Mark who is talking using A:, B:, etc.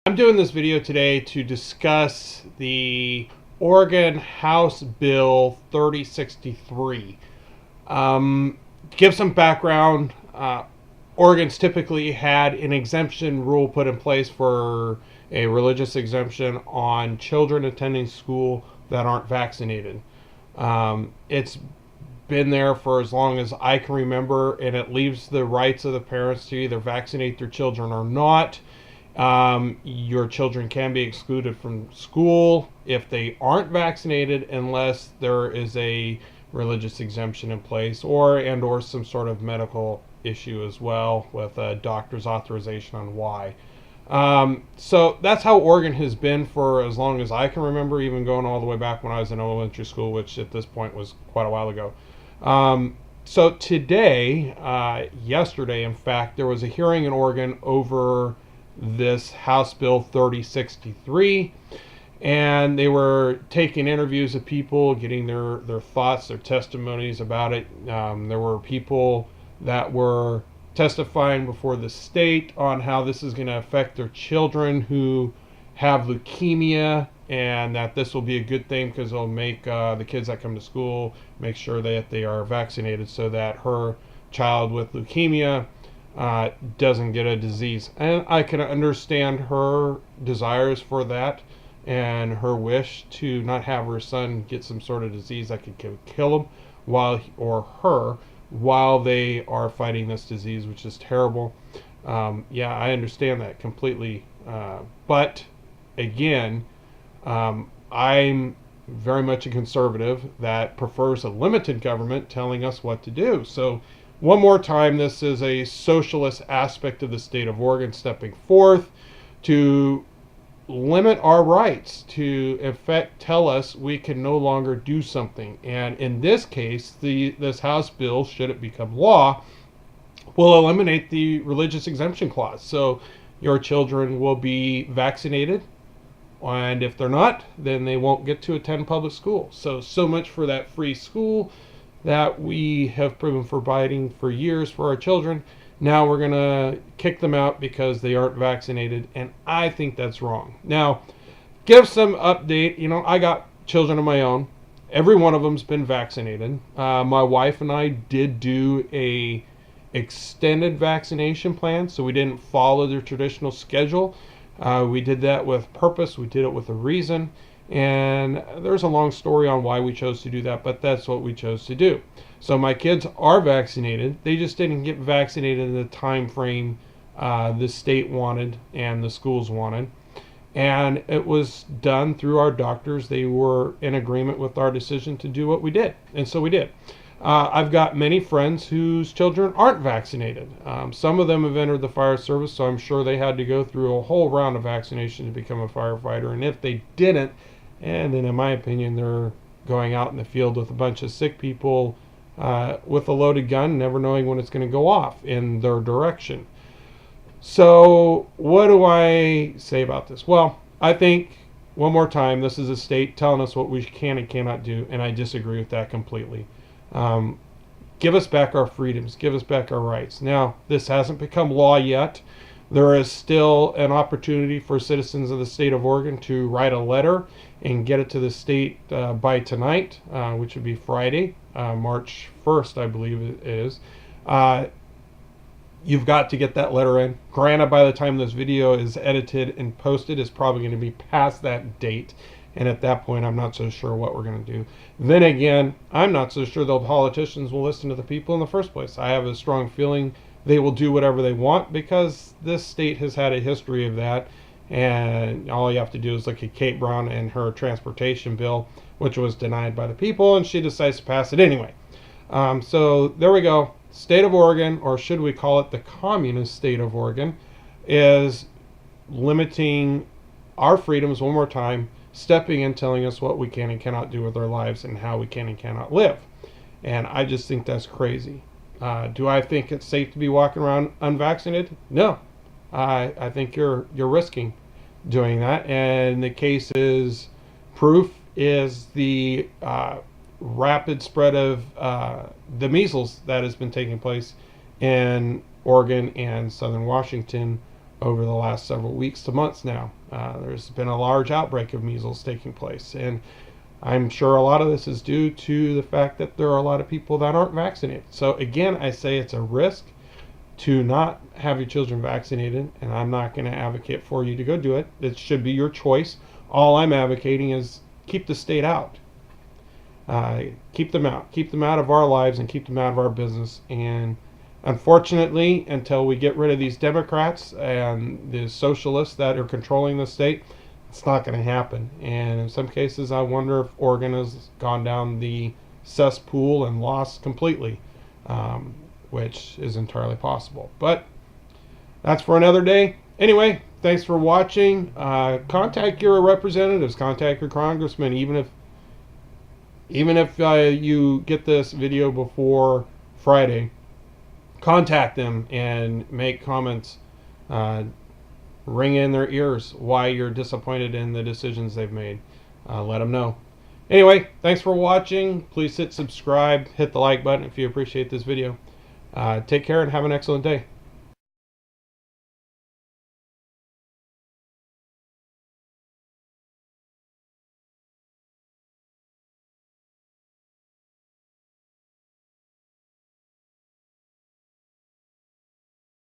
A: I'm doing this video today to discuss the Oregon House Bill 3063. Give some background. Oregon's typically had an exemption rule put in place for a religious exemption on children attending school that aren't vaccinated. It's been there for as long as I can remember, and it leaves the rights of the parents to either vaccinate their children or not. Your children can be excluded from school if they aren't vaccinated unless there is a religious exemption in place or some sort of medical issue as well with a doctor's authorization on why. So that's how Oregon has been for as long as I can remember, even going all the way back when I was in elementary school, which at this point was quite a while ago. So today, yesterday, in fact, there was a hearing in Oregon over this House Bill 3063, and they were taking interviews of people, getting their thoughts, their testimonies about it. There were people that were testifying before the state on how this is going to affect their children who have leukemia, and that this will be a good thing because it'll make the kids that come to school make sure that they are vaccinated so that her child with leukemia doesn't get a disease. And I can understand her desires for that and her wish to not have her son get some sort of disease that could kill him while they are fighting this disease, which is terrible. Yeah, I understand that completely. But again, I'm very much a conservative that prefers a limited government telling us what to do. So one more time, this is a socialist aspect of the state of Oregon stepping forth to limit our rights, to in fact tell us we can no longer do something. And in this case, this House bill, should it become law, will eliminate the religious exemption clause. So your children will be vaccinated, and if they're not, then they won't get to attend public school. So much for that free school that we have proven providing for years for our children. Now we're going to kick them out because they aren't vaccinated, and I think that's wrong. Now, give some update. I got children of my own. Every one of them's been vaccinated. My wife and I did do a extended vaccination plan, so we didn't follow the traditional schedule. We did that with purpose. We did it with a reason. And there's a long story on why we chose to do that, but that's what we chose to do. So my kids are vaccinated. They just didn't get vaccinated in the time frame the state wanted and the schools wanted. And it was done through our doctors. They were in agreement with our decision to do what we did. And so we did. I've got many friends whose children aren't vaccinated. Some of them have entered the fire service, so I'm sure they had to go through a whole round of vaccination to become a firefighter. And if they didn't, and then in my opinion, they're going out in the field with a bunch of sick people with a loaded gun, never knowing when it's going to go off in their direction. So what do I say about this? Well, I think, one more time, this is a state telling us what we can and cannot do, and I disagree with that completely. Give us back our freedoms. Give us back our rights. Now, this hasn't become law yet. There is still an opportunity for citizens of the state of Oregon to write a letter and get it to the state by tonight, which would be Friday, March 1st, I believe it is. You've got to get that letter in. Granted, by the time this video is edited and posted, it's probably going to be past that date. And at that point, I'm not so sure what we're going to do. Then again, I'm not so sure the politicians will listen to the people in the first place. I have a strong feeling they will do whatever they want because this state has had a history of that. And all you have to do is look at Kate Brown and her transportation bill, which was denied by the people, and she decides to pass it anyway. So there we go. State of Oregon, or should we call it the communist state of Oregon, is limiting our freedoms one more time, stepping in, telling us what we can and cannot do with our lives and how we can and cannot live. And I just think that's crazy. Do I think it's safe to be walking around unvaccinated? No. I think you're risking doing that. And the case is, proof is the rapid spread of the measles that has been taking place in Oregon and southern Washington over the last several weeks to months now. There's been a large outbreak of measles taking place, and I'm sure a lot of this is due to the fact that there are a lot of people that aren't vaccinated. So again, I say it's a risk to not have your children vaccinated, and I'm not going to advocate for you to go do it. It should be your choice. All I'm advocating is keep the state out. Keep them out. Keep them out of our lives and keep them out of our business. And unfortunately, until we get rid of these Democrats and the socialists that are controlling the state, it's not going to happen. And in some cases, I wonder if Oregon has gone down the cesspool and lost completely, which is entirely possible. But that's for another day. Anyway, thanks for watching. Contact your representatives, contact your congressman, even if you get this video before Friday. Contact them and make comments. Ring in their ears why you're disappointed in the decisions they've made. Let them know. Anyway, thanks for watching. Please hit subscribe, hit the like button if you appreciate this video. Take care and have an excellent day.